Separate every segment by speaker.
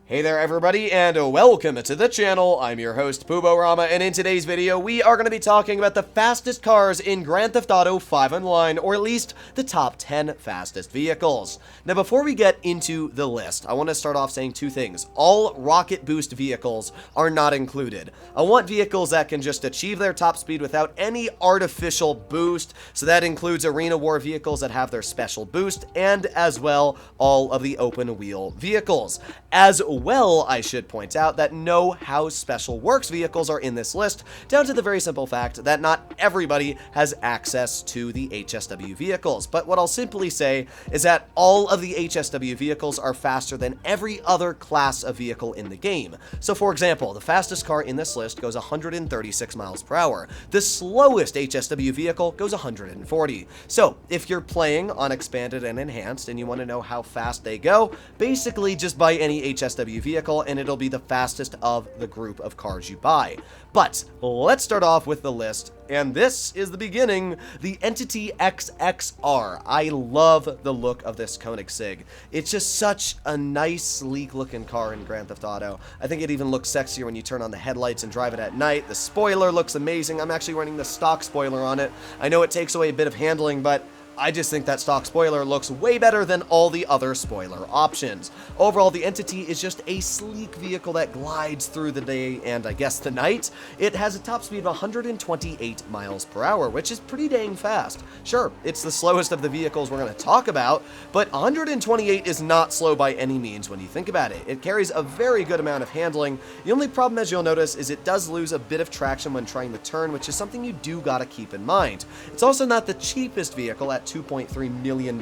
Speaker 1: Hey there everybody, and welcome to the channel. I'm your host, Puborama, and in today's video, we are going to be talking about the fastest cars in Grand Theft Auto 5 Online, or at least the top 10 fastest vehicles. Now, before we get into the list, I want to start off saying two things. All rocket boost vehicles are not included. I want vehicles that can just achieve their top speed without any artificial boost, so that includes arena war vehicles that have their special boost, and as well, all of the open wheel vehicles. As well, I should point out that no How Special Works vehicles are in this list, down to the very simple fact that not everybody has access to the HSW vehicles. But what I'll simply say is that all of the HSW vehicles are faster than every other class of vehicle in the game. So for example, the fastest car in this list goes 136 miles per hour. The slowest HSW vehicle goes 140. So if you're playing on Expanded and Enhanced and you want to know how fast they go, basically just buy any HSW vehicle and it'll be the fastest of the group of cars you buy. But let's start off with the list, and this is the beginning, the Entity XXR. I love the look of this Koenigsegg. It's just such a nice, sleek looking car in Grand Theft Auto. I think it even looks sexier when you turn on the headlights and drive it at night. The spoiler looks amazing. I'm actually running the stock spoiler on it. I know it takes away a bit of handling, but I just think that stock spoiler looks way better than all the other spoiler options. Overall, the Entity is just a sleek vehicle that glides through the day and I guess the night. It has a top speed of 128 miles per hour, which is pretty dang fast. Sure, it's the slowest of the vehicles we're going to talk about, but 128 is not slow by any means when you think about it. It carries a very good amount of handling. The only problem, as you'll notice, is it does lose a bit of traction when trying to turn, which is something you do gotta keep in mind. It's also not the cheapest vehicle at $2.3 million,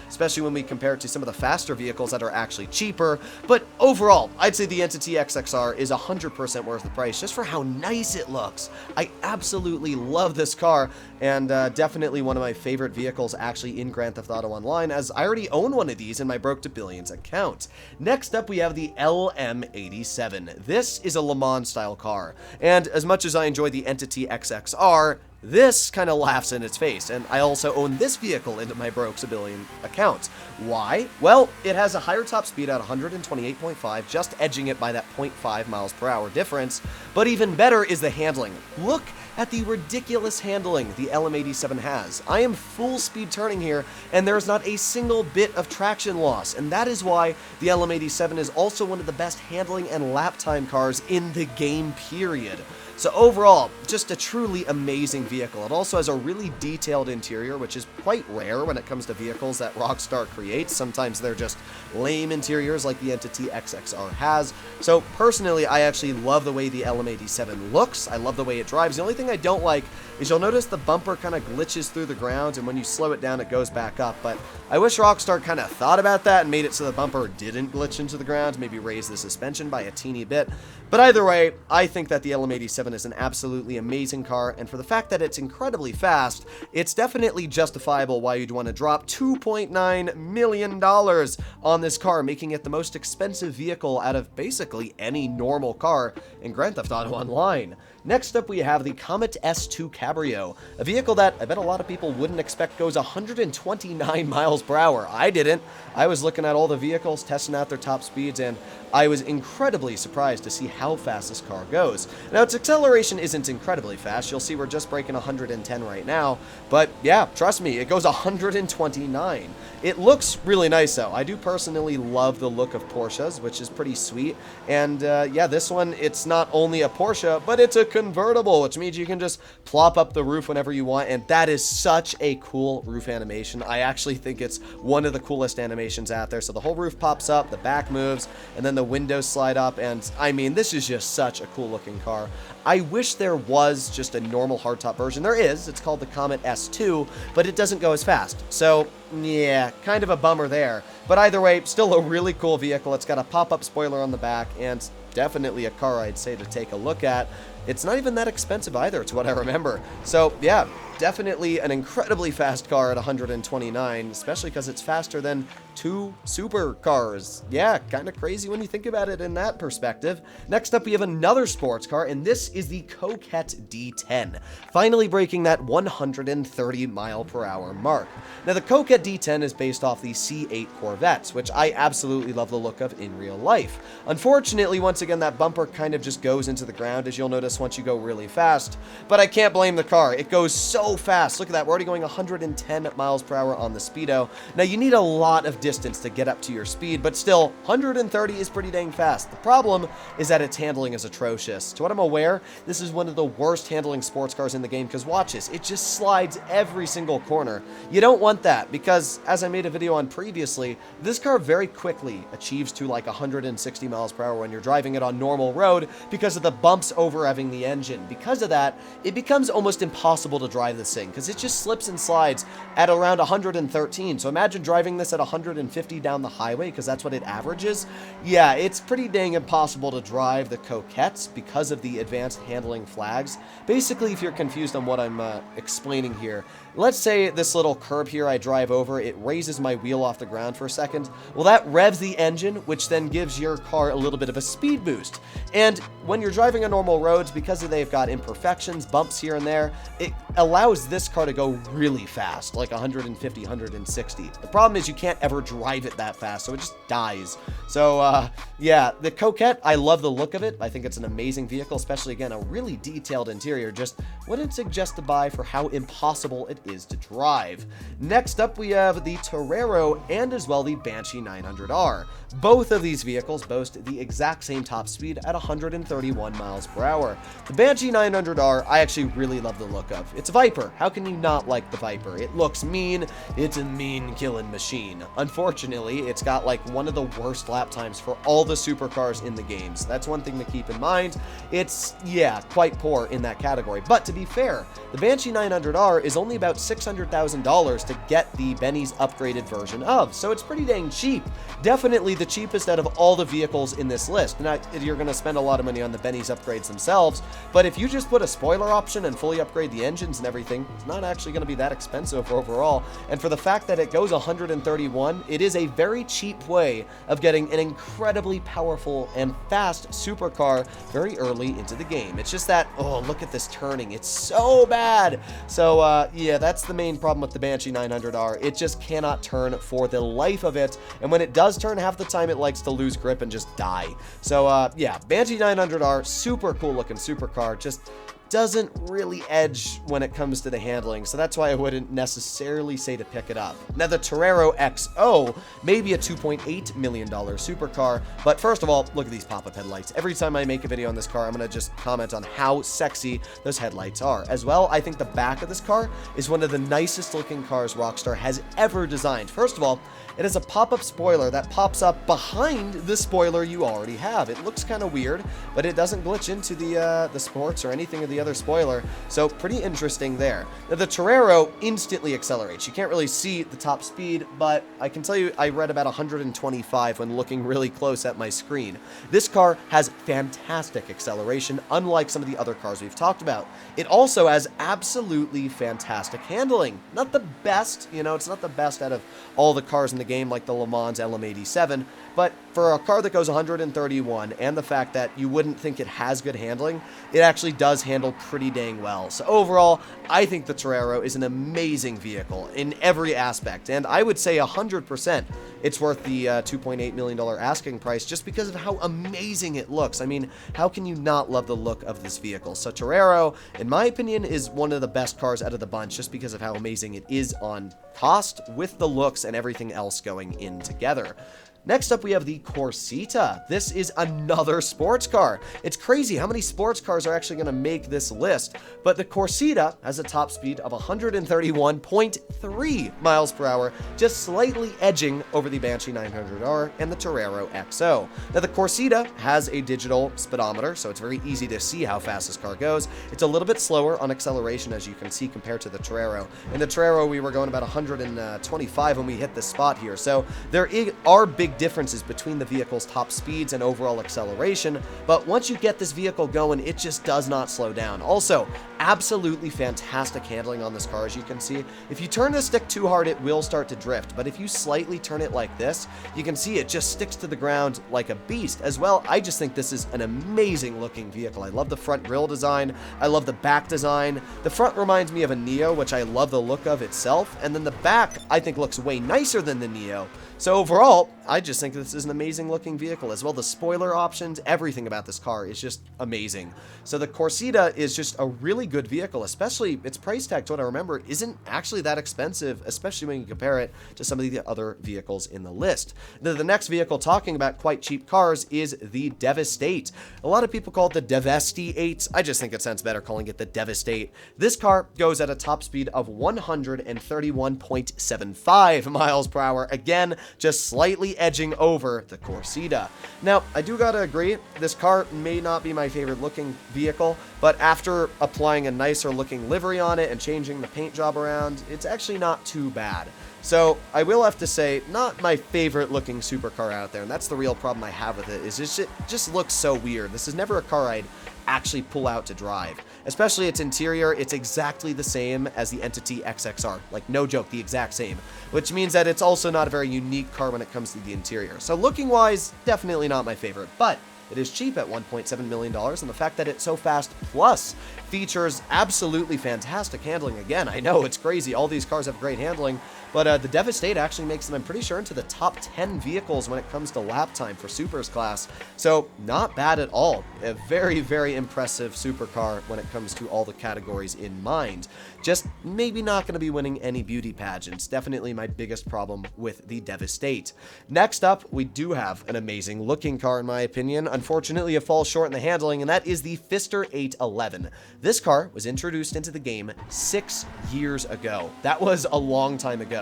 Speaker 1: especially when we compare it to some of the faster vehicles that are actually cheaper. But overall, I'd say the Entity XXR is 100% worth the price just for how nice it looks. I absolutely love this car, and definitely one of my favorite vehicles actually in Grand Theft Auto Online, as I already own one of these in my Broke to Billions account. Next up, we have the LM87. This is a Le Mans style car, and as much as I enjoy the Entity XXR, this kind of laughs in its face, and I also own this vehicle in my Broke to Billion account. Why? Well, it has a higher top speed at 128.5, just edging it by that 0.5 miles per hour difference, but even better is the handling. Look at the ridiculous handling the LM87 has. I am full speed turning here, and there's not a single bit of traction loss, and that is why the LM87 is also one of the best handling and lap time cars in the game, period. So overall, just a truly amazing vehicle. It also has a really detailed interior, which is quite rare when it comes to vehicles that Rockstar creates. Sometimes they're just lame interiors like the Entity XXR has. So personally, I actually love the way the LM87 looks. I love the way it drives. The only thing I don't like is you'll notice the bumper kind of glitches through the ground, and when you slow it down, it goes back up. But I wish Rockstar kind of thought about that and made it so the bumper didn't glitch into the ground, maybe raise the suspension by a teeny bit. But either way, I think that the LM87 is an absolutely amazing car, and for the fact that it's incredibly fast, it's definitely justifiable why you'd want to drop $2.9 million on this car, making it the most expensive vehicle out of basically any normal car in Grand Theft Auto Online. Next up, we have the Comet S2 Cabrio, a vehicle that I bet a lot of people wouldn't expect goes 129 miles per hour. I didn't. I was looking at all the vehicles, testing out their top speeds, and I was incredibly surprised to see how fast this car goes. Now, its acceleration isn't incredibly fast. You'll see we're just breaking 110 right now, but yeah, trust me, it goes 129. It looks really nice, though. I do personally love the look of Porsches, which is pretty sweet, and yeah, this one, it's not only a Porsche, but it's a convertible, which means you can just plop up the roof whenever you want, and that is such a cool roof animation. I actually think it's one of the coolest animations out there. So the whole roof pops up, the back moves, and then the windows slide up, and I mean, this is just such a cool looking car. I wish there was just a normal hardtop version. There is. It's called the Comet S2, but it doesn't go as fast. So yeah, kind of a bummer there. But either way, still a really cool vehicle. It's got a pop-up spoiler on the back, and definitely a car I'd say to take a look at. It's not even that expensive either, to what I remember. So yeah, definitely an incredibly fast car at 129, especially because it's faster than two supercars. Yeah, kind of crazy when you think about it in that perspective. Next up, we have another sports car, and this is the Corvette D10, finally breaking that 130 mile per hour mark. Now, the Corvette D10 is based off the C8 Corvette Corvettes, which I absolutely love the look of in real life. Unfortunately, once again, that bumper kind of just goes into the ground, as you'll notice once you go really fast, but I can't blame the car. It goes so fast. Look at that. We're already going 110 miles per hour on the speedo. Now, you need a lot of distance to get up to your speed, but still, 130 is pretty dang fast. The problem is that its handling is atrocious. To what I'm aware, this is one of the worst handling sports cars in the game, because watch this, it just slides every single corner. You don't want that, because as I made a video on previously, this car very quickly achieves to like 160 miles per hour when you're driving it on normal road because of the bumps over revving the engine. Because of that, it becomes almost impossible to drive this thing, because it just slips and slides at around 113. So imagine driving this at 150 down the highway, because that's what it averages. Yeah, it's pretty dang impossible to drive the Coquettes because of the advanced handling flags. Basically, if you're confused on what I'm explaining here, let's say this little curb here I drive over, it raises my wheel off the ground for a second. Well, that revs the engine, which then gives your car a little bit of a speed boost. And when you're driving on normal roads, because they've got imperfections, bumps here and there, it allows this car to go really fast, like 150, 160. The problem is you can't ever drive it that fast, so it just dies. So, yeah, the Coquette, I love the look of it. I think it's an amazing vehicle, especially, again, a really detailed interior. Just wouldn't suggest to buy for how impossible it is to drive. Next up, we have the Torero and as well the Banshee 900R. Both of these vehicles boast the exact same top speed at 131 miles per hour. The Banshee 900R, I actually really love the look of. It's a Viper. How can you not like the Viper? It looks mean. It's a mean killing machine. Unfortunately, it's got like one of the worst lap times for all the supercars in the games. So that's one thing to keep in mind. It's, yeah, quite poor in that category. But to be fair, the Banshee 900R is only about $600,000 to get the Benny's upgraded version of, so it's pretty dang cheap. Definitely the cheapest out of all the vehicles in this list. Now, you're going to spend a lot of money on the Benny's upgrades themselves, but if you just put a spoiler option and fully upgrade the engines and everything, it's not actually going to be that expensive overall. And for the fact that it goes 131, it is a very cheap way of getting an incredibly powerful and fast supercar very early into the game. It's just that, oh, look at this turning. It's so bad. So, yeah, that's the main problem with the Banshee 900R. It just cannot turn for the life of it, and when it does turn, half the time it likes to lose grip and just die. So, yeah, Banshee 900R, super cool looking supercar, just doesn't really edge when it comes to the handling, so that's why I wouldn't necessarily say to pick it up. Now, the Torero XO may be a $2.8 million supercar, but first of all, look at these pop-up headlights. Every time I make a video on this car, I'm going to just comment on how sexy those headlights are. As well, I think the back of this car is one of the nicest looking cars Rockstar has ever designed. First of all, it has a pop-up spoiler that pops up behind the spoiler you already have. It looks kind of weird, but it doesn't glitch into the sports or anything of the other spoiler, so pretty interesting there. Now, the Torero instantly accelerates. You can't really see the top speed, but I can tell you I read about 125 when looking really close at my screen. This car has fantastic acceleration, unlike some of the other cars we've talked about. It also has absolutely fantastic handling. Not the best, you know, it's not the best out of all the cars in the game like the Le Mans LM87, but for a car that goes 131 and the fact that you wouldn't think it has good handling, it actually does handle pretty dang well. So overall, I think the Torero is an amazing vehicle in every aspect, and I would say 100% it's worth the $2.8 million asking price just because of how amazing it looks. I mean, how can you not love the look of this vehicle? So Torero, in my opinion, is one of the best cars out of the bunch just because of how amazing it is on cost with the looks and everything else going in together. Next up, we have the Corsa. This is another sports car. It's crazy how many sports cars are actually going to make this list, but the Corsa has a top speed of 131.3 miles per hour, just slightly edging over the Banshee 900R and the Torero XO. Now, the Corsa has a digital speedometer, so it's very easy to see how fast this car goes. It's a little bit slower on acceleration, as you can see, compared to the Torero. In the Torero, we were going about 125 when we hit this spot here, so there are big differences between the vehicle's top speeds and overall acceleration, but once you get this vehicle going, it just does not slow down. Also, absolutely fantastic handling on this car, as you can see. If you turn the stick too hard, it will start to drift, but if you slightly turn it like this, you can see it just sticks to the ground like a beast. As well, I just think this is an amazing looking vehicle. I love the front grille design. I love the back design. The front reminds me of a Neo, which I love the look of itself, and then the back, I think, looks way nicer than the Neo. So overall, I just think this is an amazing looking vehicle as well. The spoiler options, everything about this car is just amazing. So the Corsa is just a really good vehicle, especially its price tag, to what I remember, isn't actually that expensive, especially when you compare it to some of the other vehicles in the list. The next vehicle talking about quite cheap cars is the Devastate. A lot of people call it the Devastate. I just think it sounds better calling it the Devastate. This car goes at a top speed of 131.75 miles per hour. Again, just slightly edging over the Corsa. Now, I do gotta agree, this car may not be my favorite looking vehicle, but after applying a nicer looking livery on it and changing the paint job around, it's actually not too bad. So I will have to say, not my favorite looking supercar out there, and that's the real problem I have with it, is it just looks so weird. This is never a car I'd actually pull out to drive. Especially its interior, it's exactly the same as the Entity XXR. Like, no joke, the exact same. Which means that it's also not a very unique car when it comes to the interior. So looking wise, definitely not my favorite, but it is cheap at $1.7 million, and the fact that it's so fast plus features absolutely fantastic handling. Again, I know it's crazy, all these cars have great handling, but the Devastate actually makes them, I'm pretty sure, into the top 10 vehicles when it comes to lap time for Supers class. So not bad at all. A very, very impressive supercar when it comes to all the categories in mind. Just maybe not going to be winning any beauty pageants. Definitely my biggest problem with the Devastate. Next up, we do have an amazing looking car in my opinion. Unfortunately, it falls short in the handling, and that is the Pfister 811. This car was introduced into the game 6 years ago. That was a long time ago.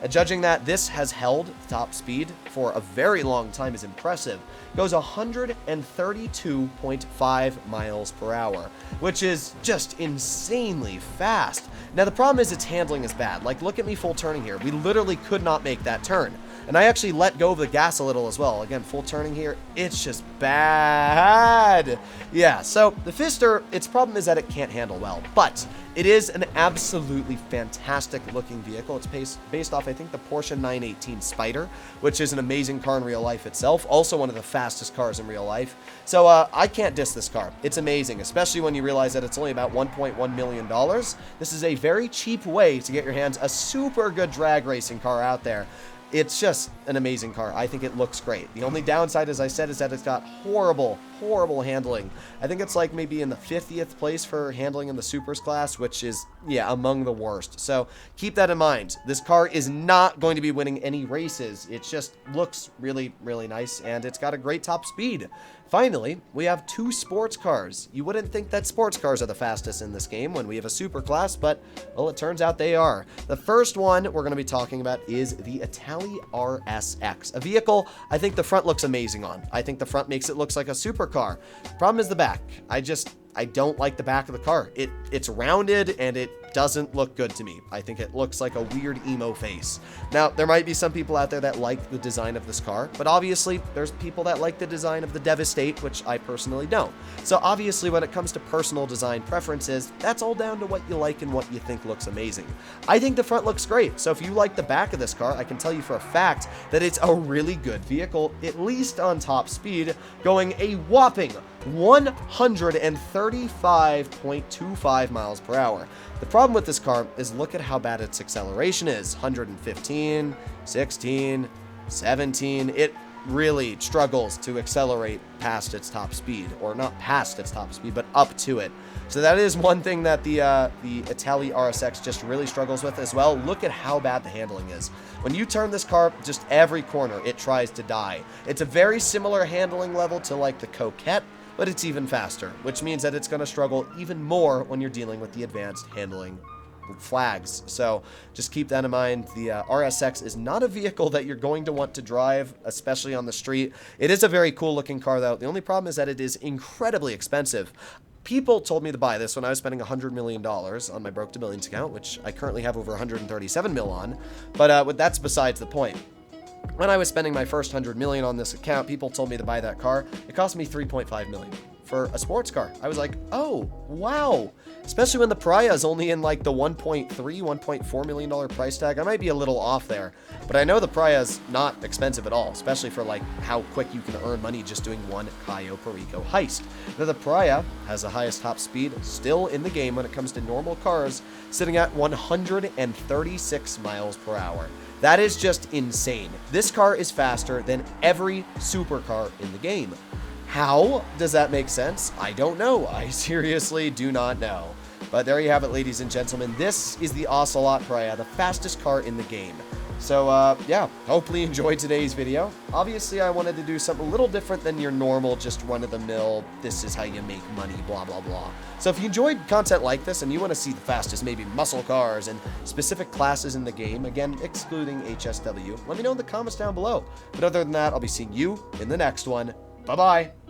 Speaker 1: Judging that this has held top speed for a very long time is impressive. Goes 132.5 miles per hour, which is just insanely fast. Now the problem is its handling is bad. Like, look at me full turning here. We literally could not make that turn. And I actually let go of the gas a little as well. Again, full turning here, it's just bad. Yeah, so the Pfister, its problem is that it can't handle well, but it is an absolutely fantastic looking vehicle. It's based off, I think, the Porsche 918 Spyder, which is an amazing car in real life itself. Also one of the fastest cars in real life. So I can't diss this car. It's amazing, especially when you realize that it's only about $1.1 million. This is a very cheap way to get your hands a super good drag racing car out there. It's just an amazing car. I think it looks great. The only downside, as I said, is that it's got horrible handling. I think it's like maybe in the 50th place for handling in the Supers class, which is, yeah, among the worst. So keep that in mind. This car is not going to be winning any races. It just looks really, really nice, and it's got a great top speed. Finally, we have two sports cars. You wouldn't think that sports cars are the fastest in this game when we have a super class, but, well, it turns out they are. The first one we're going to be talking about is the Italia RSX, a vehicle I think the front looks amazing on. I think the front makes it look like a supercar. Problem is the back. I don't like the back of the car. It's rounded and it doesn't look good to me. I think it looks like a weird emo face. Now, there might be some people out there that like the design of this car, but obviously there's people that like the design of the Devastate, which I personally don't. So obviously when it comes to personal design preferences, that's all down to what you like and what you think looks amazing. I think the front looks great. So if you like the back of this car, I can tell you for a fact that it's a really good vehicle, at least on top speed, going a whopping 135.25 miles per hour. The problem with this car is look at how bad its acceleration is. 115, 16, 17. It really struggles to accelerate past its top speed, or not past its top speed, but up to it. So that is one thing that the Italia RSX just really struggles with as well. Look at how bad the handling is. When you turn this car, just every corner, it tries to die. It's a very similar handling level to like the Coquette, but it's even faster, which means that it's going to struggle even more when you're dealing with the advanced handling flags. So just keep that in mind. The RSX is not a vehicle that you're going to want to drive, especially on the street. It is a very cool looking car though. The only problem is that it is incredibly expensive. People told me to buy this when I was spending $100 million on my Broke to Millions account, which I currently have over 137 mil on, but that's besides the point. When I was spending my first $100 million on this account, people told me to buy that car. It cost me $3.5 million for a sports car. I was like, oh, wow. Especially when the Praia is only in like the $1.4 million price tag. I might be a little off there, but I know the Praia is not expensive at all, especially for like how quick you can earn money just doing one Cayo Perico heist. Now the Praia has the highest top speed still in the game when it comes to normal cars, sitting at 136 miles per hour. That is just insane. This car is faster than every supercar in the game. How does that make sense? I don't know. I seriously do not know. But there you have it, ladies and gentlemen. This is the Ocelot Praia, the fastest car in the game. So, yeah, hopefully you enjoyed today's video. Obviously, I wanted to do something a little different than your normal, just run-of-the-mill, this is how you make money, blah, blah, blah. So if you enjoyed content like this and you want to see the fastest, maybe muscle cars and specific classes in the game, again, excluding HSW, let me know in the comments down below. But other than that, I'll be seeing you in the next one. Bye-bye.